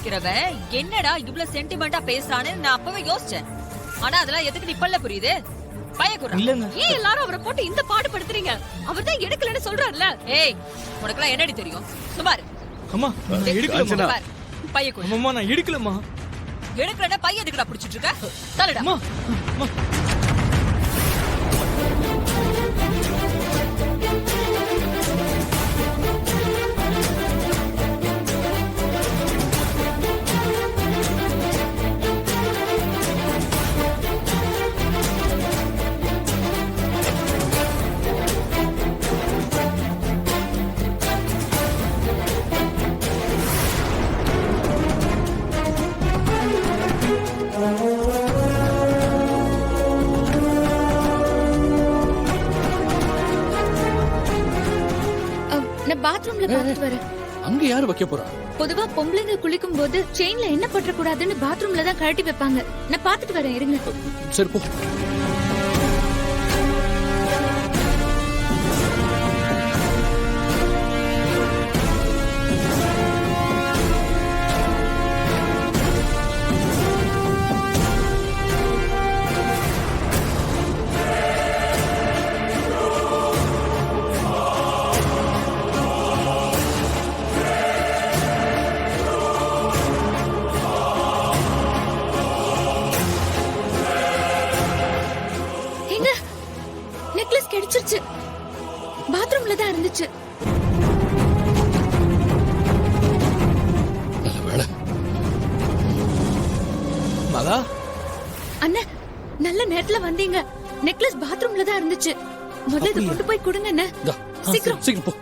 நிக்கிறவன் என்னடா இவ்வளவு சென்டிமெண்டா பேசுறான்னு நான் அப்பவே யோசிச்சேன். ஆனா அதெல்லாம் எதுக்கு இப்பல்ல புரியுது? பயக்குறா. ஏன் எல்லாரும் அவரை போட்டு இந்த பாடுபடுத்துறீங்க? அவர் தான் எடுக்கலன்னு சொல்றாருல. ஏய், உனக்குலாம் என்னடி தெரியும்? சுமார். அம்மா நான் எடுக்கலமா. பயக்குறா. அம்மா நான் எடுக்கலமா. எடுக்கலன்னா பைய எதுக்குடா பிடிச்சிட்டு இருக்க? தள்ளுடா. அம்மா அம்மா நான் பாத்ரூம்ல பாத்துட்டு வரேன். அங்க யாரு வைக்க போறா? பொதுவா பொம்பளைங்க குளிக்கும் போது செயின்ல என்ன பற்ற கூடாதுன்னு பாத்ரூம்ல தான் கழட்டி வைப்பாங்க. நான் பாத்துட்டு வரேன், இருங்க. சரி போ. எங்க நெக்லஸ் கிடைச்சிருச்சு. பாத்ரூம்ல தான் இருந்துச்சு. நல்ல வேளை. மகா அண்ணா, நல்ல நேரத்துல வந்தீங்க. நெக்லஸ் பாத்ரூம்ல தான் இருந்துச்சு. முதல்ல இதை கொண்டு போய் கொடுங்க அண்ணா. இந்தா, சீக்கிரம். சீக்கிரம் போ.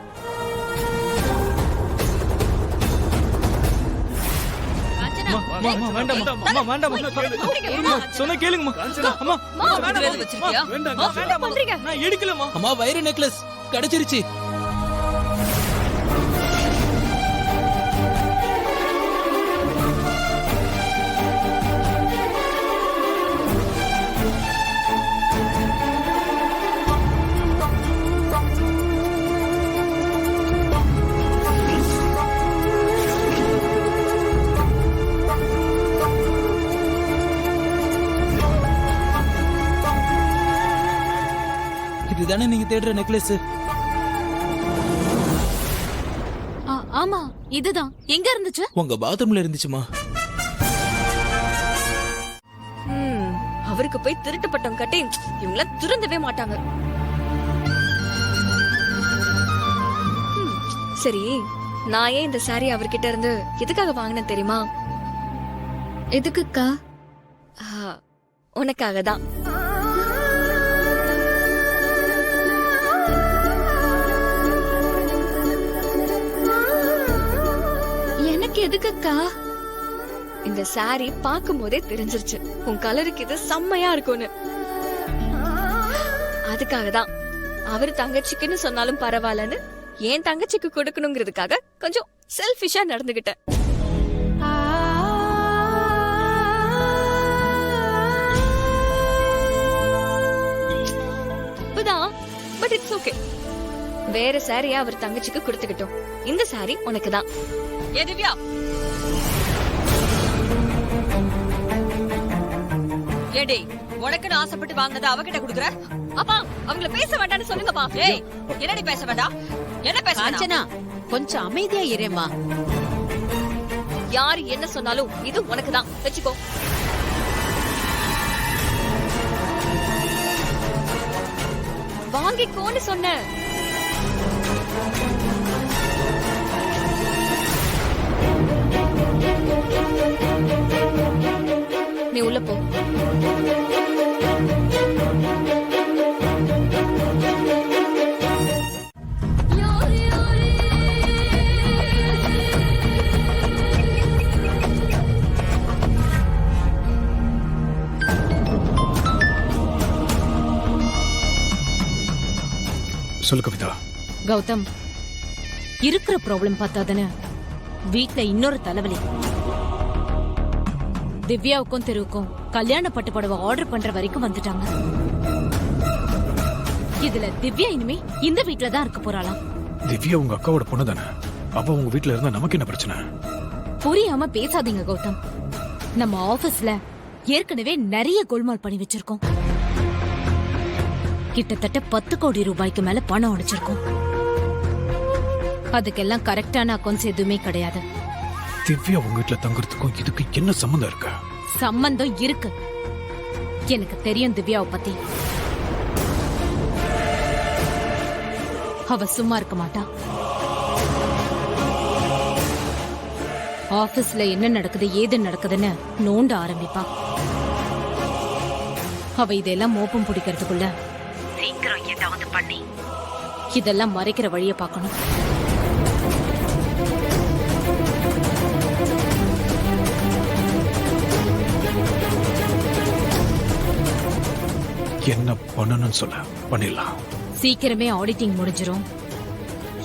அம்மா வேண்டாம் அம்மா வேண்டாம். சொன்ன கேளுங்கம்மா. அம்மா வேண்டாம் வச்சிருக்கியா? வேண்டாம். நான் எடுக்கலமா. அம்மா வைர நெக்லஸ் கிடைச்சிருச்சு. இதுதானே நீங்க தேடுற நெக்லஸ்? ஆமா, இதுதான். எங்க இருந்துச்சு? உங்க பாத்ரூம்ல இருந்துச்சுமா. அவருக்கு போய் திருட்டு பட்டம் கட்டி இவங்கள திருந்தவே மாட்டாங்க. சரி, நான் ஏன் இந்த சாரி அவர்கிட்ட இருந்து எதுக்காக வாங்கினேன் தெரியுமா? எதுக்குக்கா? உனக்காக தான். எனக்கு எதுக்குக்கா? இந்த சாரி பாக்கும் போதே தெரிஞ்சிருச்சு உன் கலருக்கு இது செம்மையா இருக்கும்னு. அதுக்காக தான் அவரு தங்கச்சிக்குன்னு சொன்னாலும் பரவாயில்லன்னு என் தங்கச்சிக்கு கொடுக்கணுங்கிறதுக்காக கொஞ்சம் செல்ஃபிஷா நடந்துகிட்டேன். But it's okay. வேற சாரியா அவர் தங்கச்சிக்கு கொடுத்துக்கிட்டோம். இந்த சாரி உனக்கு தான். ஏ திவ்யா, ஏடி உனக்குன்னு ஆசைப்பட்டு வாங்கினதை அவகிட்ட குடுக்குற? அப்பா, அவங்கள பேச வேண்டாம்னு சொல்லுங்கப்பா. ஏய், என்னடி பேச வேண்டாம்? என்ன பேச வேண்டாம்? கொஞ்சம் அமைதியா இருமா. யாரு என்ன சொன்னாலும் இது உனக்கு தான். வச்சுக்கோ. வாங்கிக்கோன்னு சொன்ன. நீ உள்ள போ. சொல்லு கவிதா. கௌதம், இருக்கிற ப்ராப்ளம் பார்த்தாதானே வீட்ல இன்னொரு தலைவலி. திவ்யாவுக்கும் தெருவுக்கும் கல்யாண பட்டு புடவை ஆர்டர் பண்ற வரைக்கும் வந்துட்டாங்க. இதுல திவ்யா இனிமே இந்த வீட்ல தான் இருக்க போறாளாம். திவ்யா உங்க அக்காவோட பொண்ணு தானே. அவ உங்க வீட்ல இருந்தா நமக்கு என்ன பிரச்சனை? புரியாம பேசாதீங்க கௌதம். நம்ம ஆபீஸ்ல ஏற்கனவே நிறைய கோல்மால் பண்ணி வச்சிருக்கோம். கிட்டத்தட்ட 10 கோடி ரூபாய்க்கு மேல பணம் அடிச்சிருக்கோம். அதுக்கெல்லாம் கரெக்டான அக்கௌண்ட்ஸ் எதுவுமே கிடையாது. திவ்யா உங்க வீட்டுல தங்குறதுக்கும் இதுக்கு என்ன சம்மந்தம் இருக்கு? சம்பந்தம் இருக்கு. எனக்கு தெரியும் திவ்யாவை பத்தி. அவ சும்மா இருக்க மாட்டா. ஆபீஸ்ல என்ன நடக்குது ஏது நடக்குதுன்னு நோண்ட ஆரம்பிப்பா. அவ இதெல்லாம் மோப்பம் பிடிக்கிறதுக்குள்ள சீக்கிரம் ஏதாவது பண்ணி இதெல்லாம் மறைக்கிற வழிய பார்க்கணும். என்ன பண்ணணும்னு சொல்ல பண்ணிடலாம். சீக்கிரமே ஆடிட்டிங் முடிஞ்சிரும்.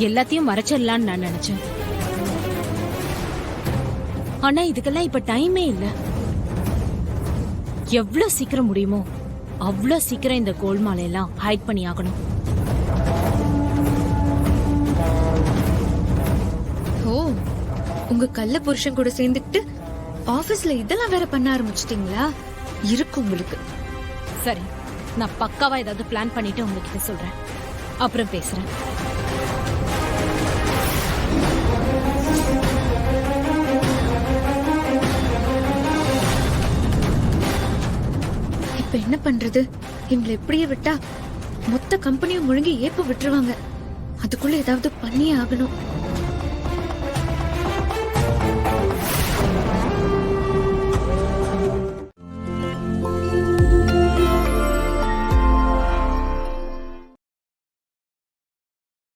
எல்லாத்தையும் மறைச்சிடலான்னு நான் நினைச்சேன். ஆனா இதுக்கெல்லாம் இப்ப டைமே இல்ல. எவ்வளவு சீக்கிரம் முடியுமோ அவ்வளவு சீக்கிரம் இந்த கோல்மாலை எல்லாம் ஹைட் பண்ணி ஆகணும். ஓ, உங்க கள்ள புருஷன் கூட சேர்ந்துக்கிட்டு ஆபீஸ்ல இதெல்லாம் வேற பண்ண ஆரம்பிச்சிட்டீங்களா? இருக்கு உங்களுக்கு. சரி, நான் பக்காவா ஏதாவது பிளான் பண்ணிட்டு உங்ககிட்ட சொல்றேன். அப்புறம் பேசுறேன். இப்ப என்ன பண்றது? இவங்களை எப்படியே விட்டா மொத்த கம்பெனியும் முழுங்கி ஏப்ப விட்டுருவாங்க. அதுக்குள்ள ஏதாவது பண்ணியே ஆகணும்.